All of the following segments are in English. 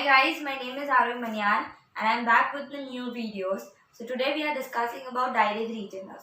guys, my name is Arun Manyan and I'm back with the new videos. So today we are discussing about direct retainers.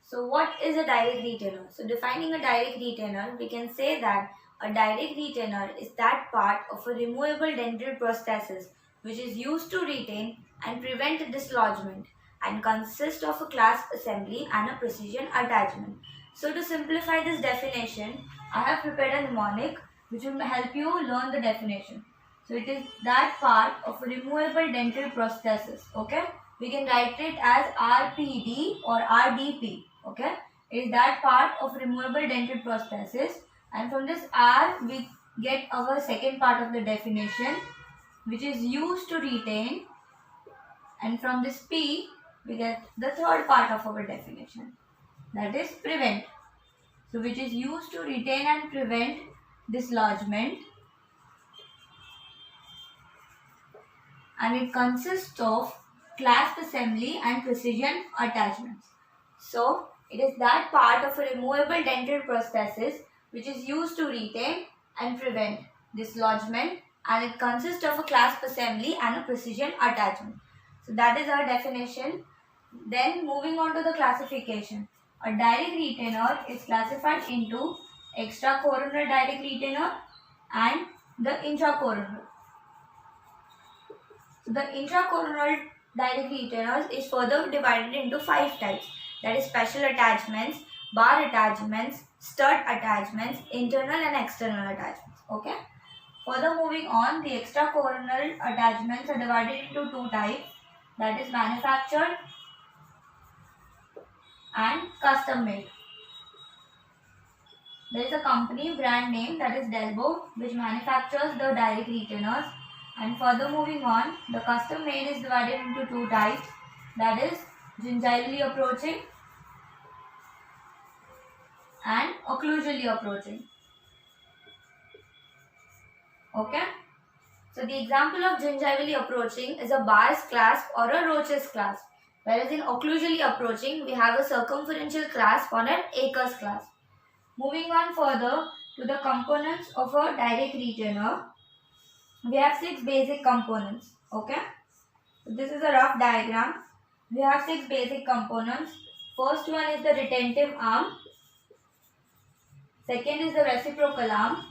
So what is a direct retainer? So defining a direct retainer, we can say that a direct retainer is that part of a removable dental prosthesis which is used to retain and prevent dislodgement and consists of a clasp assembly and a precision attachment. So to simplify this definition, I have prepared a mnemonic which will help you learn the definition. So it is that part of a removable dental prosthesis. Okay, we can write it as RPD or RDP. Okay, it is that part of removable dental prosthesis, and from this R we get our second part of the definition, which is used to retain, and from this P we get the third part of our definition, that is prevent. So which is used to retain and prevent dislodgement, and it consists of clasp assembly and precision attachments. So it is that part of a removable dental prosthesis which is used to retain and prevent dislodgement, and it consists of a clasp assembly and a precision attachment. So that is our definition. Then moving on to the classification. A direct retainer is classified into extracoronal direct retainer and the intracoronal. So the intracoronal direct retainers is further divided into 5 types, that is special attachments, bar attachments, stud attachments, internal and external attachments. Okay. Further moving on, the extracoronal attachments are divided into 2 types, that is manufactured and custom made. There is a company brand name, that is Delbo, which manufactures the direct retainers. And further moving on, the custom made is divided into 2 types, that is gingivally approaching and occlusally approaching. Okay. So the example of gingivally approaching is a Barr's clasp or a Roche's clasp, whereas in occlusally approaching we have a circumferential clasp or an Akers clasp. Moving on further to the components of a direct retainer, we have 6 basic components. Okay, so this is a rough diagram. We have 6 basic components. First one is the retentive arm, second is the reciprocal arm,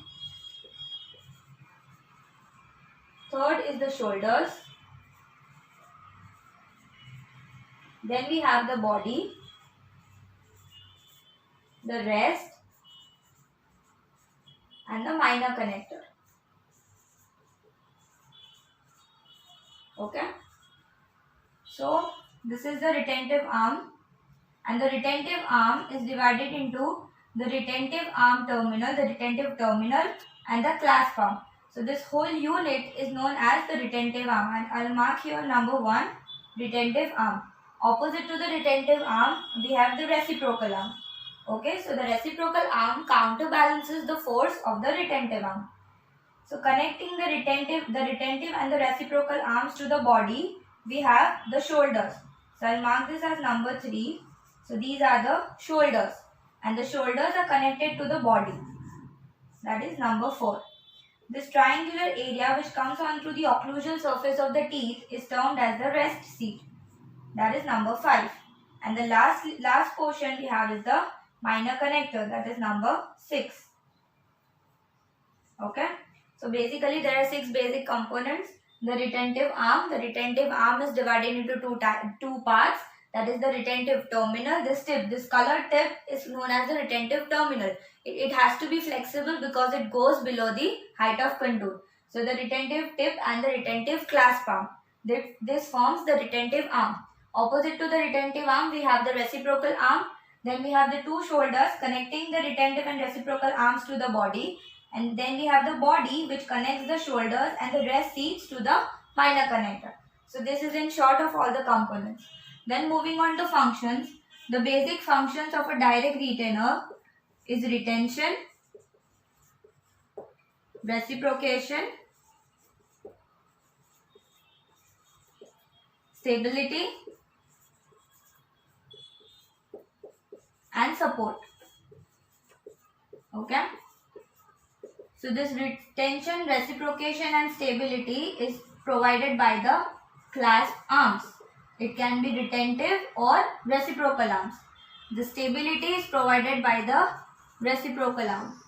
third is the shoulders, then we have the body, the rest and the minor connector. Okay, so this is the retentive arm, and the retentive arm is divided into the retentive arm terminal, the retentive terminal and the clasp arm. So this whole unit is known as the retentive arm, and I'll mark here number 1, retentive arm. Opposite to the retentive arm we have the reciprocal arm. Okay, so the reciprocal arm counterbalances the force of the retentive arm. So connecting the retentive and the reciprocal arms to the body, we have the shoulders. So I'll mark this as number 3. So these are the shoulders, and the shoulders are connected to the body. That is number 4. This triangular area which comes onto the occlusal surface of the teeth is termed as the rest seat. That is number 5. And the last portion we have is the minor connector, that is number 6. Okay. So basically there are 6 basic components. The retentive arm is divided into 2 parts, that is the retentive terminal. This colored tip is known as the retentive terminal. It has to be flexible because it goes below the height of contour. So the retentive tip and the retentive clasp arm, this forms the retentive arm. Opposite to the retentive arm we have the reciprocal arm. Then we have the 2 shoulders connecting the retentive and reciprocal arms to the body. And then we have the body which connects the shoulders and the rest seats to the minor connector. So this is in short of all the components. Then moving on to functions. The basic functions of a direct retainer is retention, reciprocation, stability and support. Okay. So this retention, reciprocation and stability is provided by the clasp arms. It can be retentive or reciprocal arms. The stability is provided by the reciprocal arm.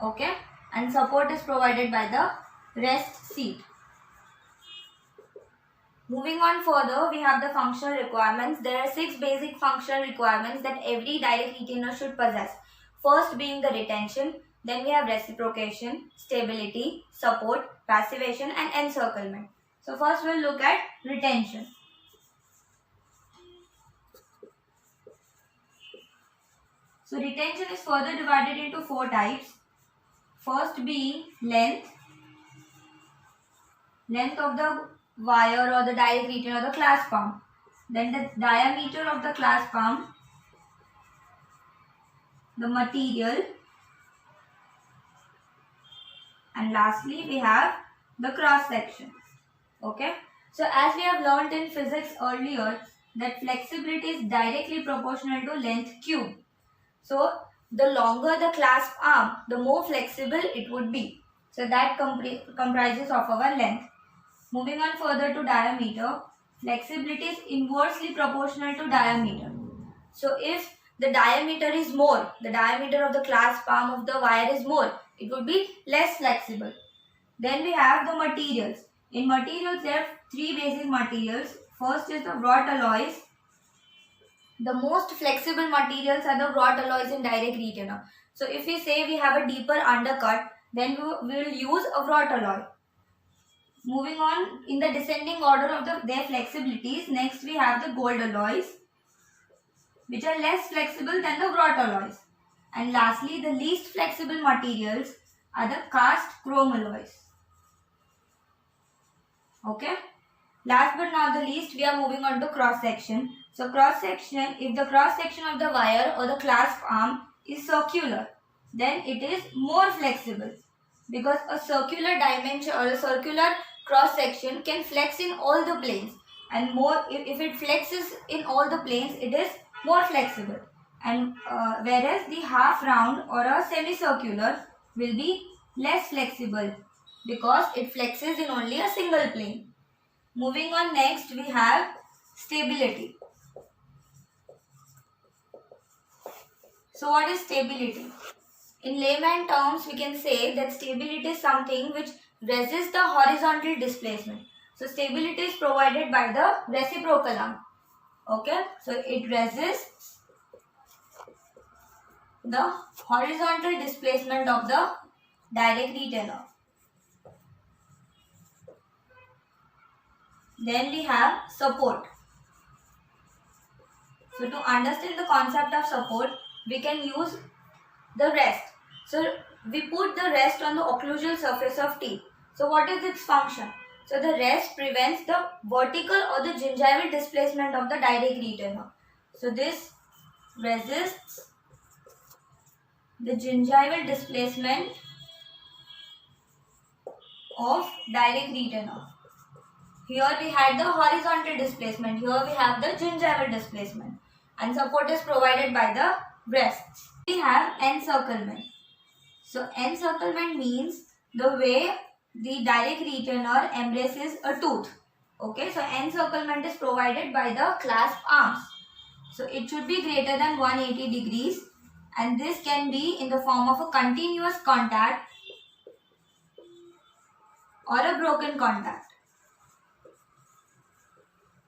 Okay, and support is provided by the rest seat. Moving on further, we have the functional requirements. There are 6 basic functional requirements that every direct retainer should possess. First being the retention, then we have reciprocation, stability, support, passivation and encirclement. So first we'll look at retention. So retention is further divided into 4 types. First being length of the wire or the direct retainer or the clasp arm. Then the diameter of the clasp arm, the material, and lastly we have the cross section. Okay. So as we have learned in physics earlier that flexibility is directly proportional to length cube. So the longer the clasp arm, the more flexible it would be. So that comprises of our length. Moving on further to diameter, flexibility is inversely proportional to diameter. So if the diameter is more, the diameter of the clasp arm of the wire is more, it would be less flexible. Then we have the materials. In materials there are 3 basic materials. First is the wrought alloys. The most flexible materials are the wrought alloys in direct retainer. So if we say we have a deeper undercut, then we will use a wrought alloy. Moving on in the descending order of their flexibilities, next we have the gold alloys, which are less flexible than the wrought alloys. And lastly, the least flexible materials are the cast chrome alloys. Okay. Last but not the least, we are moving on to cross section. So cross section, if the cross section of the wire or the clasp arm is circular, then it is more flexible, because a circular dimension or a circular cross section can flex in all the planes, and more if it flexes in all the planes, it is more flexible. And whereas the half round or a semicircular will be less flexible because it flexes in only a single plane. Moving on, next we have stability. So what is stability? In layman terms, we can say that stability is something which resists the horizontal displacement. So stability is provided by the reciprocal arm. Okay, so it resists the horizontal displacement of the direct retainer. Then we have support. So to understand the concept of support, we can use the rest. So we put the rest on the occlusal surface of teeth. So what is its function? So the rest prevents the vertical or the gingival displacement of the direct retainer. So this resists the gingival displacement of direct retainer. Here we had the horizontal displacement. Here we have the gingival displacement. And support is provided by the breasts. We have encirclement. So encirclement means the way the direct retainer embraces a tooth. Okay, so encirclement is provided by the clasp arms. So it should be greater than 180 degrees, and this can be in the form of a continuous contact or a broken contact.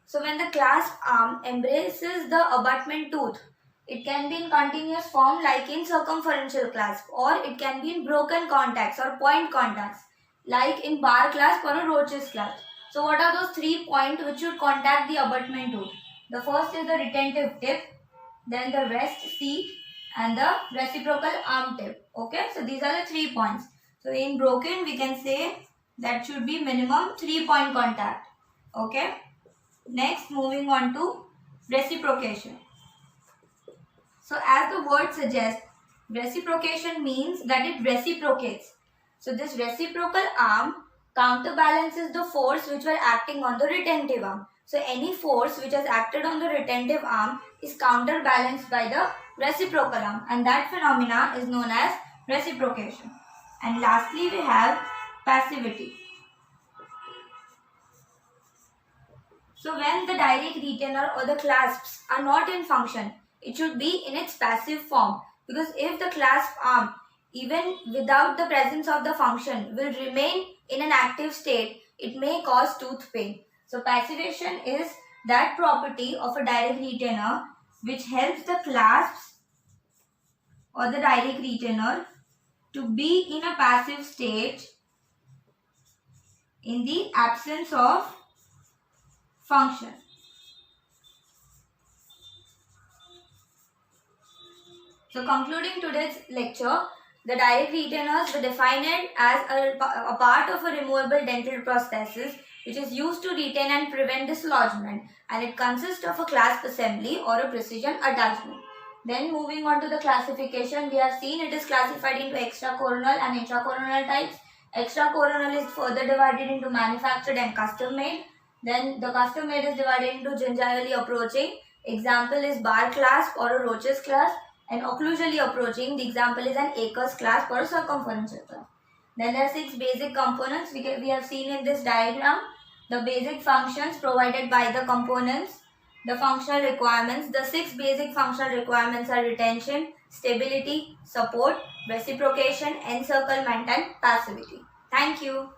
So when the clasp arm embraces the abutment tooth, it can be in continuous form like in circumferential clasp, or it can be in broken contacts or point contacts like in bar clasp or a Roche's clasp. So what are those 3 points which should contact the abutment tooth? The first is the retentive tip, then the rest seat and the reciprocal arm tip. Okay, so these are the 3 points. So in broken we can say that should be minimum 3-point contact. Okay. Next, moving on to reciprocation. So as the word suggests, reciprocation means that it reciprocates. So this reciprocal arm counterbalances the force which were acting on the retentive arm. So any force which has acted on the retentive arm is counterbalanced by the reciprocal arm, and that phenomena is known as reciprocation. And lastly, we have passivity. So when the direct retainer or the clasps are not in function, it should be in its passive form, because if the clasp arm, even without the presence of the function, will remain in an active state, it may cause tooth pain. So passivation is that property of a direct retainer which helps the clasps or the direct retainer to be in a passive state in the absence of function. So concluding today's lecture, the direct retainers were defined as a part of a removable dental prosthesis which is used to retain and prevent dislodgement, and it consists of a clasp assembly or a precision attachment. Then moving on to the classification, we have seen it is classified into extracoronal and intracoronal types. Extracoronal is further divided into manufactured and custom made. Then the custom made is divided into gingivally approaching. Example is bar clasp or a Roche's clasp. And occlusally approaching, the example is an Akers clasp or a circumferential clasp. Then there are 6 basic components we have seen in this diagram. The basic functions provided by the components, the functional requirements. The 6 basic functional requirements are retention, stability, support, reciprocation, encirclement and passivity. Thank you.